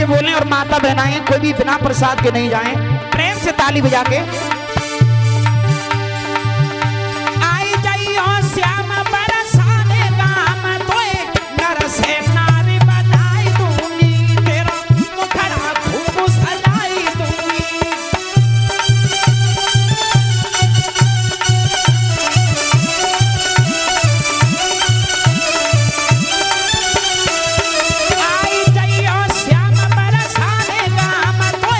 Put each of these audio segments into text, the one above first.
के बोलें और माता बहनाएं कोई भी बिना प्रसाद के नहीं जाएं, प्रेम से ताली बजा के। आई जाइयो श्याम बरसाने गाम तो नर से नारी बनाई दूंगी, तेरा मुखड़ा खूब सजाई दूंगी। आई जाइयो श्याम बरसाने गाम तो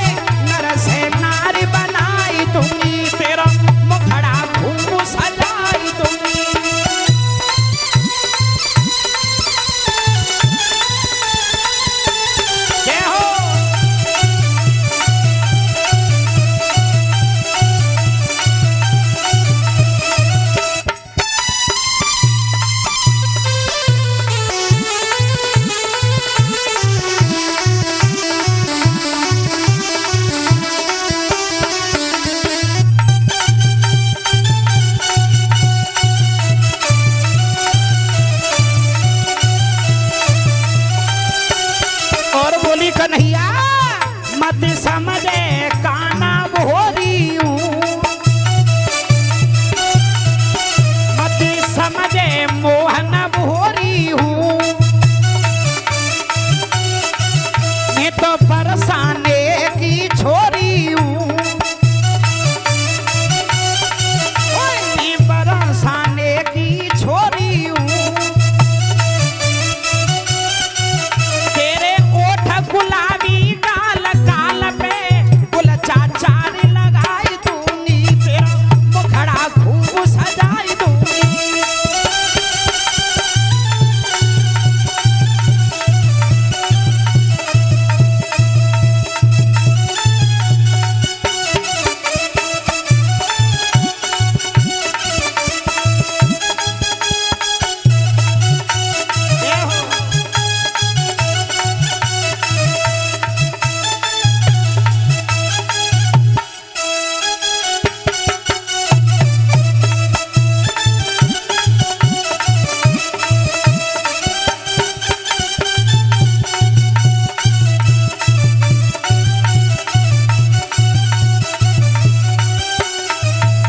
नर से नारी बनाई दूंगी, तेरा मुखड़ा खूब सजाई दूंगी। जय हो। और बोली कन्हैया मत समझे काना भोरी हूँ, मत समझे मोहन भोरी हूँ, मैं तो बरसाने की छोरी हूँ, मैं बरसाने की छोरी हूँ। तेरे ओठ गुलाबी गाल गाल पे गुल चाचारी लगाई दूंगी, तेरा मुखड़ा खूब सजाई दूंगी। जय हो।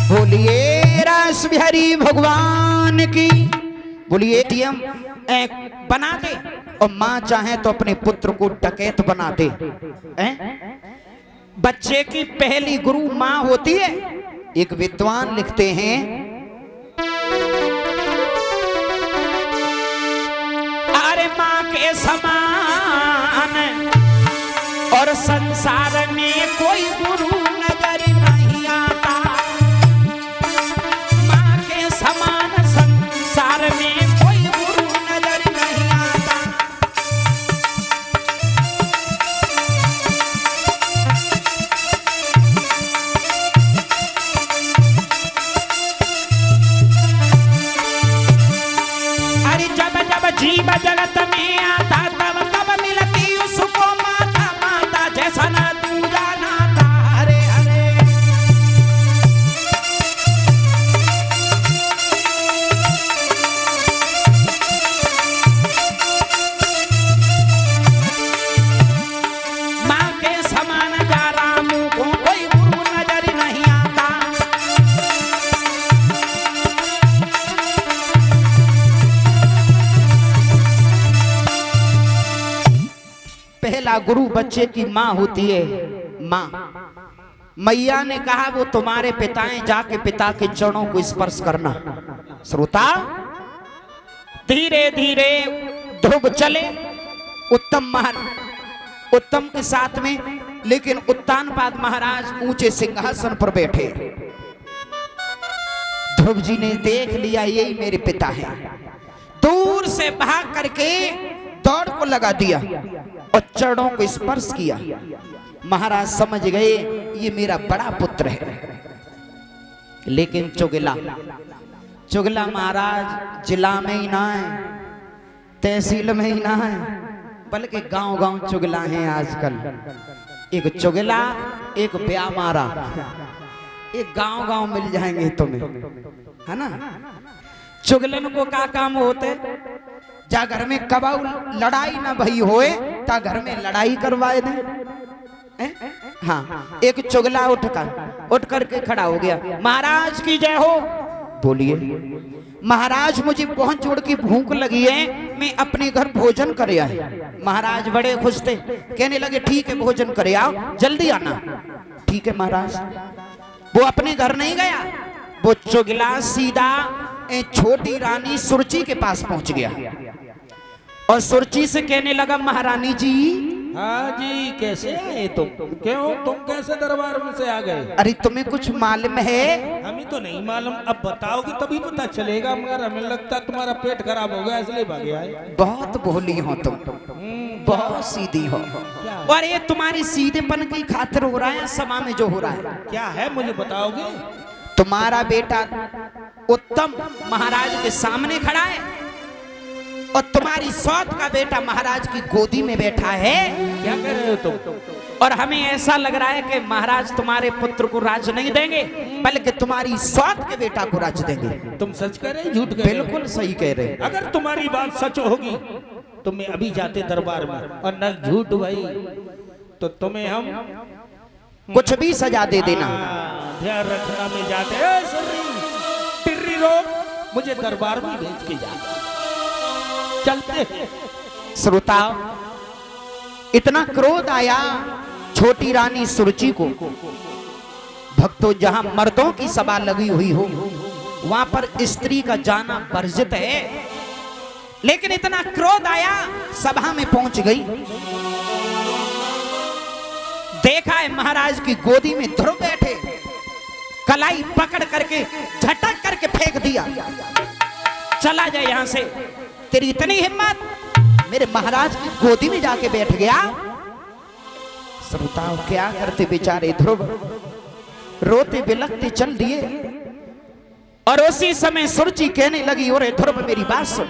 बोलिए रास बिहारी भगवान की। बोलिए एटीएम बना दे और माँ चाहे तो अपने पुत्र को डकैत बना दे। बच्चे की पहली गुरु माँ होती है। एक विद्वान लिखते हैं, अरे माँ के समान और संसार में कोई गुरु नजर नहीं आता, माँ के समान संसार में कोई गुरु नजर नहीं आता। अरे जब जब जीव जगत में आता तब तब मिलती उसको माता माता जैसा ना तू जाना था। हरे हरे माँ के समान जा राम को कोई गुरु नजर नहीं आता। पहला गुरु बच्चे की माँ होती है। माँ मैया ने कहा वो तुम्हारे पिताएं, जाके पिता के चरणों को स्पर्श करना। श्रोता धीरे धीरे ध्रुव चले उत्तम के साथ में, लेकिन उत्तानपाद महाराज ऊंचे सिंहासन पर बैठे। ध्रुव जी ने देख लिया यही मेरे पिता हैं, दूर से भाग करके दौड़ को लगा दिया और चरणों को स्पर्श किया। महाराज समझ गए ये मेरा बड़ा पुत्र है। लेकिन चुगला महाराज जिला में ही ना है, तहसील में ही ना है, बल्कि गांव गांव चुगला है आजकल। एक चुगला, एक ब्यामारा, एक गांव गांव मिल जाएंगे तुम्हें, है ना। चुगलन को क्या काम होते, जा घर में कबाऊ लड़ाई ना भई होए ता घर में लड़ाई करवाए दे। हाँ, एक चुगला उठ करके खड़ा हो गया, महाराज की जय हो। बोलिए महाराज, मुझे बहुत जोड़ की भूख लगी है, मैं अपने घर भोजन करे आया। महाराज बड़े खुश थे, कहने लगे ठीक है भोजन करे आओ, जल्दी आना। ठीक है महाराज। वो अपने घर नहीं गया, वो चुगला सीधा छोटी रानी सुरची के पास पहुंच गया और सुरची से कहने लगा, महारानी जी। हाँ जी, कैसे आए तुम? क्यों, तुम कैसे दरबार में से आ गए? अरे तुम्हें कुछ मालूम है? हमें तो नहीं मालूम, अब बताओगे तभी पता चलेगा, मगर हमें लगता तुम्हारा पेट खराब हो गया इसलिए भागे आए। बहुत भोली हो तुम, बहुत सीधी हो, और ये तुम्हारी सीधेपन की खातिर हो रहा है सभा में जो हो रहा है। क्या है मुझे बताओगे? तुम्हारा बेटा उत्तम महाराज के सामने खड़ा है और तुम्हारी सौत का बेटा महाराज की गोदी में बैठा है। क्या कह रहे हो तुम? और हमें ऐसा लग रहा है कि महाराज तुम्हारे पुत्र को राज नहीं देंगे, बल्कि तुम्हारी सौत के बेटा को राज देंगे। तुम सच कह रहे झूठ कह रहे? बिल्कुल सही कह रहे। अगर तुम्हारी बात सच होगी तो मैं अभी जाते दरबार में, और न झूठ भाई तो तुम्हें हम कुछ भी सजा दे देना। ध्यान रखना, में जाते टिर्री रोक, मुझे दरबार में भेज के जा। चलते श्रोता, इतना क्रोध आया छोटी रानी सुरुचि को। भक्तों, जहां मर्दों की सभा लगी हुई हो वहां पर स्त्री का जाना वर्जित है, लेकिन इतना क्रोध आया सभा में पहुंच गई। देखा है महाराज की गोदी में ध्रुव बैठे, कलाई पकड़ करके झटक करके फेंक दिया। चला जाए यहां से, तेरी इतनी हिम्मत, मेरे महाराज की गोदी में जाके बैठ गया। श्रोताओं, क्या करते बेचारे ध्रुव, रोते बिलखते चल दिए। और उसी समय सुरुचि कहने लगी, ओरे ध्रुव मेरी बात सुन,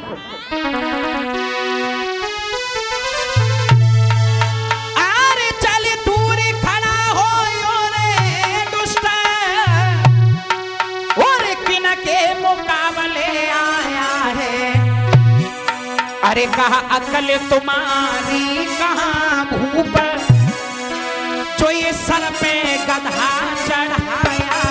अरे चल दूर खड़ा हो ओरे दुष्ट, ओरे किन के मुकाबले आया है। अरे कहा अकल तुम्हारी कहाँ भूप, जो ये सर पे गधा चढ़ाया है।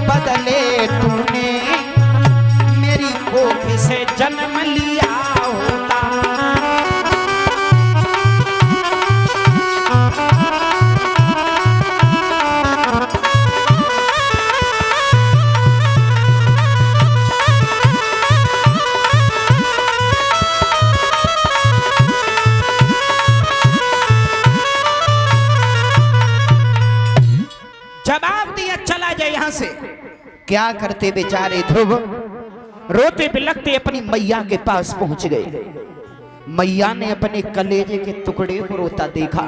बदले तूने मेरी कोख से जन्म लिया होता। जवाब दिया, चला जाए यहां से। क्या करते बेचारे ध्रुव, रोते बिलखते अपनी मैया के पास पहुंच गए। मैया ने अपने कलेजे के टुकड़े को रोता देखा,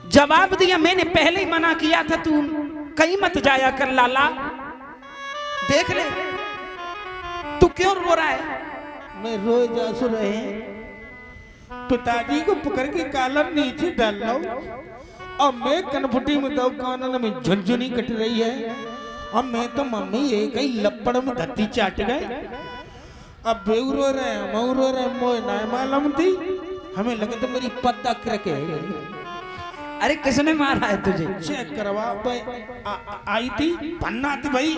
जवाब दिया, मैंने पहले ही मना किया था, तू कहीं मत जाया कर लाला, देख ले तू क्यों रो रहा है। मैं रोए जा सो रहे, पिताजी को पकड़ के कालम नीचे डाल लो, और मैं कनफुटी में दो कानन में झुनझुनी कट रही है, और मैं तो मम्मी एक ही लपड़ में धत्ती चाट गए। अब बेऊ रो रहे, मऊ रो रहे, मोए ना मालूम थी, हमें लगे तो मेरी पत्ता क्रके। अरे किसने मारा है तुझे? चेक करवा भाई, आई थी पन्ना थी भाई,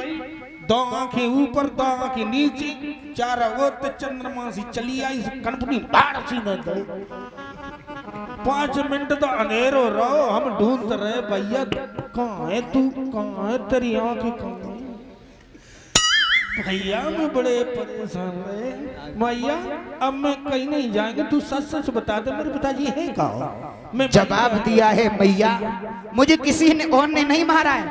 दो आंखें ऊपर दो आंखें नीचे, चारों ओर तो चंद्रमा सी चली आई, कनफुटी बाढ़ सी न दो। 5 मिनट तो अंधेरो रहो, हम ढूंढ रहे भैया कहाँ है तू, कहाँ है तेरी आंखें कहाँ है? भैया मैं बड़े परेशान रहे, भैया अब मैं कहीं नहीं जाएंगे, तू सच सच बता दे मेरे पिताजी है कहाँ? मैं जवाब दिया है, मैया मुझे किसी ने और ने नहीं मारा है,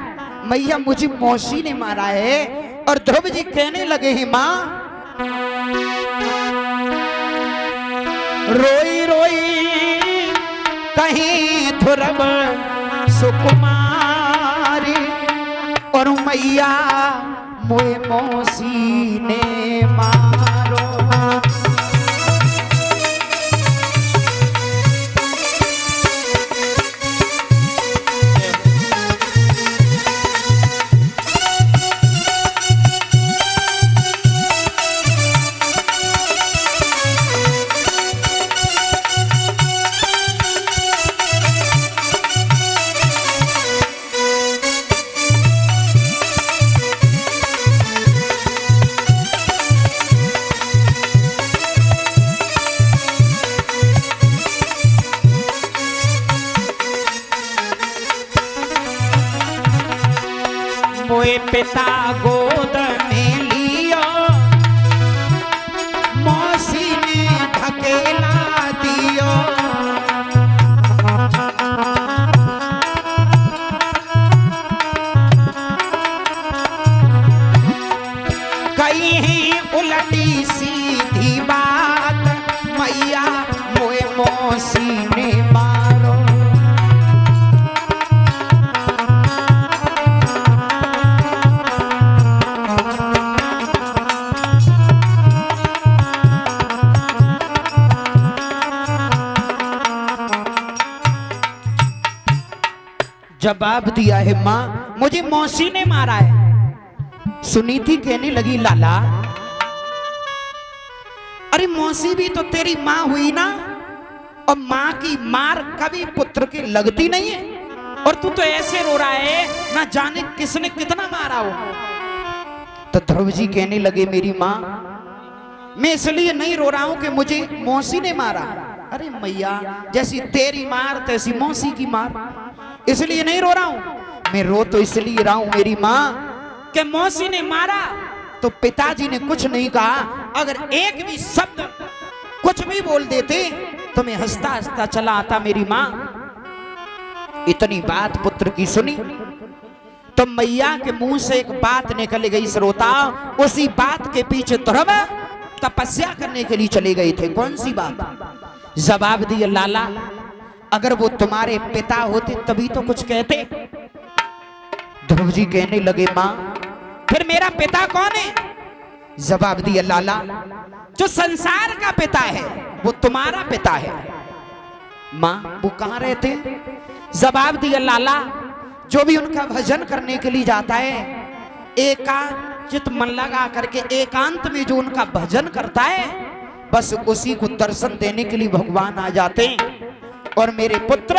मैया मुझे मौसी ने मारा है। और ध्रुव जी कहने लगे हैं, माँ रोई रोई कहीं ध्रुव सुकुमारी और मैया मोए मौसी ने मारो। मोए पिता गोद में लियो, मौसी ने ढकेला दियो। कहीं उलटी सीधी बात, मैया मोए मौसी ने मारो। जवाब दिया है माँ, मुझे मौसी ने मारा है। सुनीति कहने लगी लाला, अरे मौसी भी तो तेरी माँ हुई ना, और माँ की मार कभी पुत्र के लगती नहीं है। और तू तो ऐसे रो रहा है, ना जाने किसने कितना मारा हो। तो ध्रुव जी कहने लगे मेरी माँ, मैं इसलिए नहीं रो रहा हूं कि मुझे मौसी ने मारा। अरे मैया, जैसी तेरी मार तैसी मौसी की मार, इसलिए नहीं रो रहा हूं। मैं रो तो इसलिए रहा हूं मेरी माँ कि मौसी ने मारा। तो पिताजी ने कुछ नहीं कहा, अगर एक भी शब्द कुछ भी बोल देते तो मैं हंसता हंसता चला आता मेरी माँ। इतनी बात पुत्र की सुनी तो मैया के मुंह से एक बात निकल गई श्रोता। उसी बात के पीछे ध्रुव तपस्या करने के लिए चले गए थे। कौन सी बात? जवाब दिया लाला, अगर वो तुम्हारे पिता होते तभी तो कुछ कहते। ध्रुव जी कहने लगे माँ, फिर मेरा पिता कौन है? जवाब दिया लाला, जो संसार का पिता है वो तुम्हारा पिता है। माँ, वो कहाँ रहते? जवाब दिया लाला, जो भी उनका भजन करने के लिए जाता है, एकांत मन लगा करके एकांत में जो उनका भजन करता है, बस उसी को दर्शन देने के लिए भगवान आ जाते हैं। और मेरे पुत्र,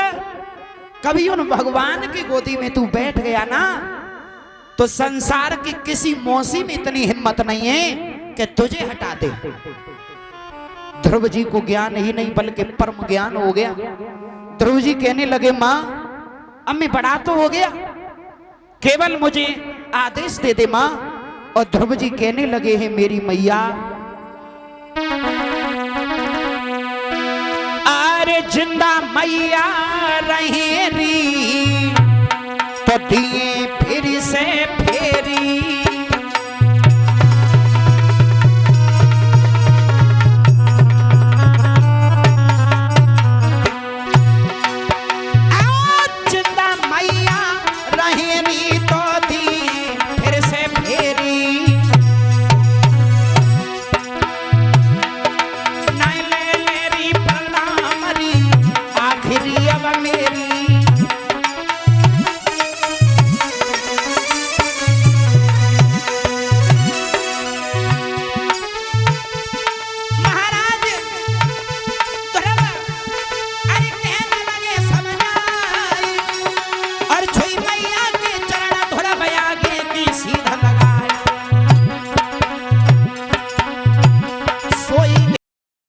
कभी उन भगवान की गोदी में तू बैठ गया ना, तो संसार की किसी मौसी में इतनी हिम्मत नहीं है कि तुझे हटा दे। ध्रुव जी को ज्ञान ही नहीं बल्कि परम ज्ञान हो गया। ध्रुव जी कहने लगे माँ, अब मैं बड़ा तो हो गया, केवल मुझे आदेश दे दे माँ। और ध्रुव जी कहने लगे हैं मेरी मैया, अरे जिंदा मैया